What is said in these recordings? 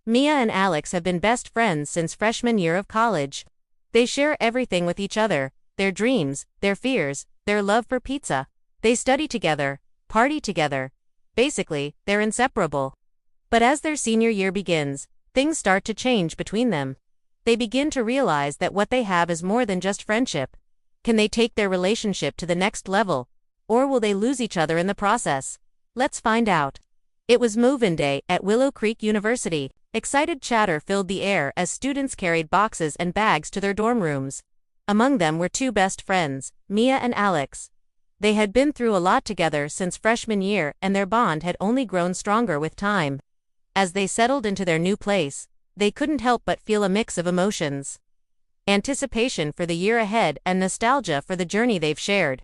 Mia and Alex have been best friends since freshman year of college. They share everything with each other, their dreams, their fears, their love for pizza. They study together, party together. Basically, they're inseparable. But as their senior year begins, things start to change between them. They begin to realize that what they have is more than just friendship. Can they take their relationship to the next level? Or will they lose each other in the process? Let's find out. It was move-in day at Willow Creek University. Excited chatter filled the air as students carried boxes and bags to their dorm rooms. Among them were two best friends, Mia and Alex. They had been through a lot together since freshman year, and their bond had only grown stronger with time. As they settled into their new place, they couldn't help but feel a mix of emotions. Anticipation for the year ahead and nostalgia for the journey they've shared.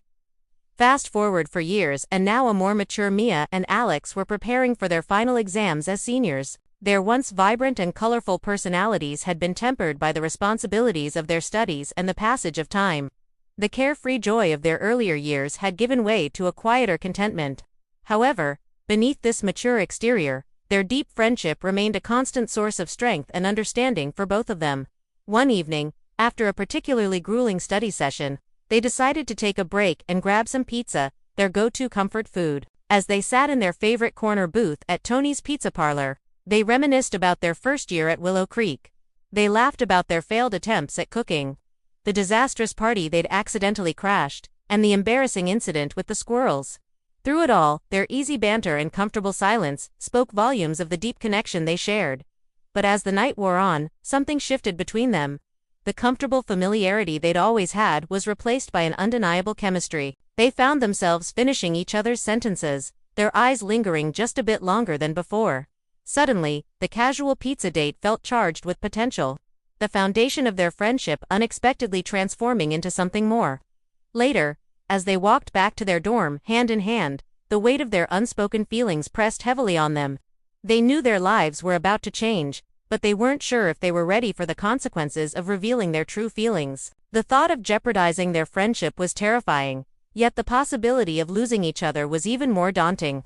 Fast forward for years, and now a more mature Mia and Alex were preparing for their final exams as seniors. Their once vibrant and colorful personalities had been tempered by the responsibilities of their studies and the passage of time. The carefree joy of their earlier years had given way to a quieter contentment. However, beneath this mature exterior, their deep friendship remained a constant source of strength and understanding for both of them. One evening, after a particularly grueling study session, they decided to take a break and grab some pizza, their go-to comfort food. As they sat in their favorite corner booth at Tony's Pizza Parlor, they reminisced about their first year at Willow Creek. They laughed about their failed attempts at cooking, the disastrous party they'd accidentally crashed, and the embarrassing incident with the squirrels. Through it all, their easy banter and comfortable silence spoke volumes of the deep connection they shared. But as the night wore on, something shifted between them. The comfortable familiarity they'd always had was replaced by an undeniable chemistry. They found themselves finishing each other's sentences, their eyes lingering just a bit longer than before. Suddenly, the casual pizza date felt charged with potential. The foundation of their friendship unexpectedly transforming into something more. Later, as they walked back to their dorm, hand in hand, the weight of their unspoken feelings pressed heavily on them. They knew their lives were about to change, but they weren't sure if they were ready for the consequences of revealing their true feelings. The thought of jeopardizing their friendship was terrifying, yet the possibility of losing each other was even more daunting.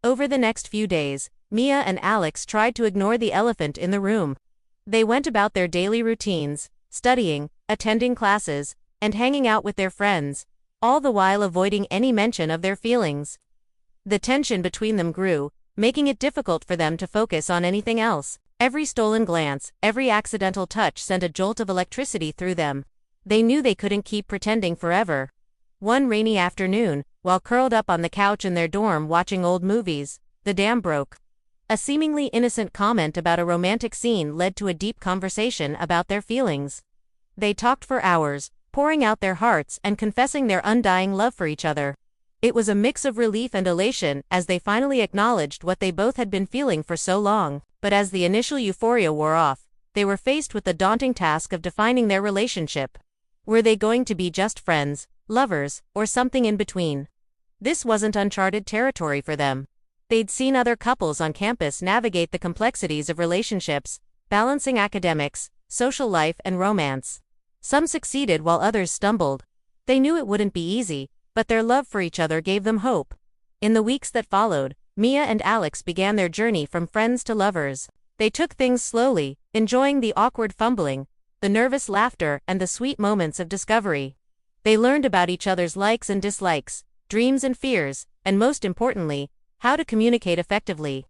Over the next few days, Mia and Alex tried to ignore the elephant in the room. They went about their daily routines, studying, attending classes, and hanging out with their friends, all the while avoiding any mention of their feelings. The tension between them grew, making it difficult for them to focus on anything else. Every stolen glance, every accidental touch sent a jolt of electricity through them. They knew they couldn't keep pretending forever. One rainy afternoon, while curled up on the couch in their dorm watching old movies, the dam broke. A seemingly innocent comment about a romantic scene led to a deep conversation about their feelings. They talked for hours, pouring out their hearts and confessing their undying love for each other. It was a mix of relief and elation as they finally acknowledged what they both had been feeling for so long. But as the initial euphoria wore off, they were faced with the daunting task of defining their relationship. Were they going to be just friends, lovers, or something in between? This wasn't uncharted territory for them. They'd seen other couples on campus navigate the complexities of relationships, balancing academics, social life, and romance. Some succeeded while others stumbled. They knew it wouldn't be easy, but their love for each other gave them hope. In the weeks that followed, Mia and Alex began their journey from friends to lovers. They took things slowly, enjoying the awkward fumbling, the nervous laughter, and the sweet moments of discovery. They learned about each other's likes and dislikes, dreams and fears, and most importantly, how to communicate effectively.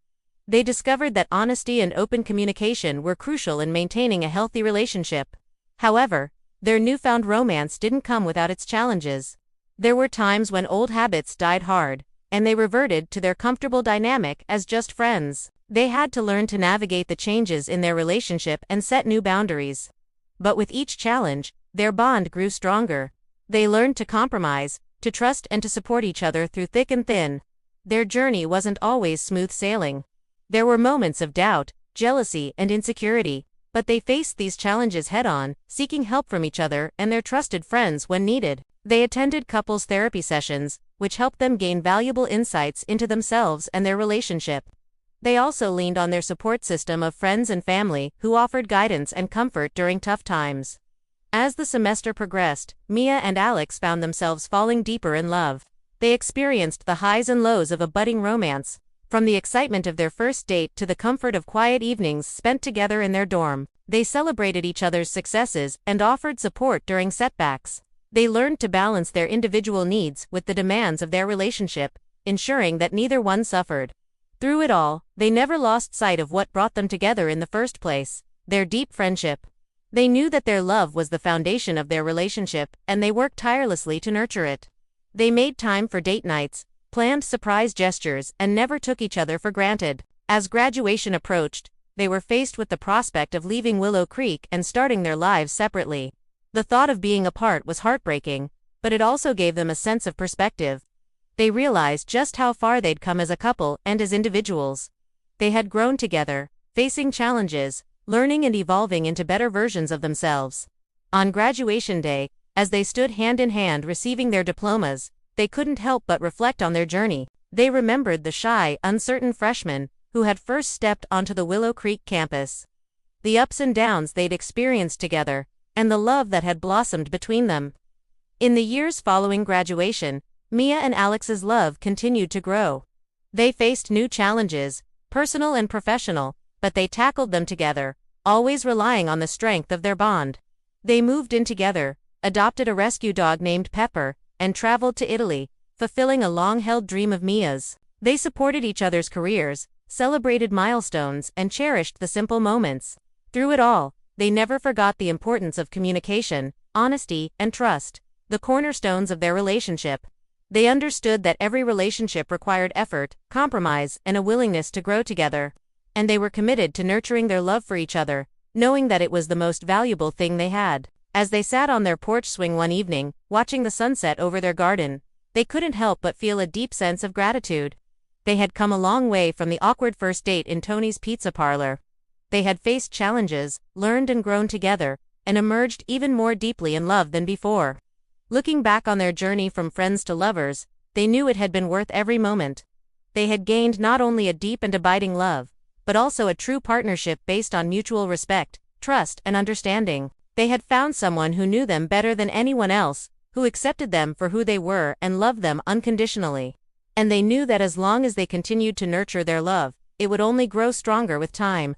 They discovered that honesty and open communication were crucial in maintaining a healthy relationship. However, their newfound romance didn't come without its challenges. There were times when old habits died hard, and they reverted to their comfortable dynamic as just friends. They had to learn to navigate the changes in their relationship and set new boundaries. But with each challenge, their bond grew stronger. They learned to compromise, to trust, and to support each other through thick and thin. Their journey wasn't always smooth sailing. There were moments of doubt, jealousy, and insecurity, but they faced these challenges head-on, seeking help from each other and their trusted friends when needed. They attended couples therapy sessions, which helped them gain valuable insights into themselves and their relationship. They also leaned on their support system of friends and family who offered guidance and comfort during tough times. As the semester progressed, Mia and Alex found themselves falling deeper in love. They experienced the highs and lows of a budding romance, From the excitement of their first date to the comfort of quiet evenings spent together in their dorm, they celebrated each other's successes and offered support during setbacks. They learned to balance their individual needs with the demands of their relationship, ensuring that neither one suffered. Through it all, they never lost sight of what brought them together in the first place: their deep friendship. They knew that their love was the foundation of their relationship, and they worked tirelessly to nurture it. They made time for date nights, planned surprise gestures, and never took each other for granted. As graduation approached, they were faced with the prospect of leaving Willow Creek and starting their lives separately. The thought of being apart was heartbreaking, but it also gave them a sense of perspective. They realized just how far they'd come as a couple and as individuals. They had grown together, facing challenges, learning and evolving into better versions of themselves. On graduation day, as they stood hand in hand receiving their diplomas, they couldn't help but reflect on their journey. They remembered the shy, uncertain freshman who had first stepped onto the Willow Creek campus. The ups and downs they'd experienced together, and the love that had blossomed between them. In the years following graduation, Mia and Alex's love continued to grow. They faced new challenges, personal and professional, but they tackled them together, always relying on the strength of their bond. They moved in together, adopted a rescue dog named Pepper, and traveled to Italy, fulfilling a long-held dream of Mia's. They supported each other's careers, celebrated milestones, and cherished the simple moments. Through it all, they never forgot the importance of communication, honesty, and trust, the cornerstones of their relationship. They understood that every relationship required effort, compromise, and a willingness to grow together. And they were committed to nurturing their love for each other, knowing that it was the most valuable thing they had. As they sat on their porch swing one evening, watching the sunset over their garden, they couldn't help but feel a deep sense of gratitude. They had come a long way from the awkward first date in Tony's pizza parlor. They had faced challenges, learned and grown together, and emerged even more deeply in love than before. Looking back on their journey from friends to lovers, they knew it had been worth every moment. They had gained not only a deep and abiding love, but also a true partnership based on mutual respect, trust, and understanding. They had found someone who knew them better than anyone else, who accepted them for who they were and loved them unconditionally. And they knew that as long as they continued to nurture their love, it would only grow stronger with time.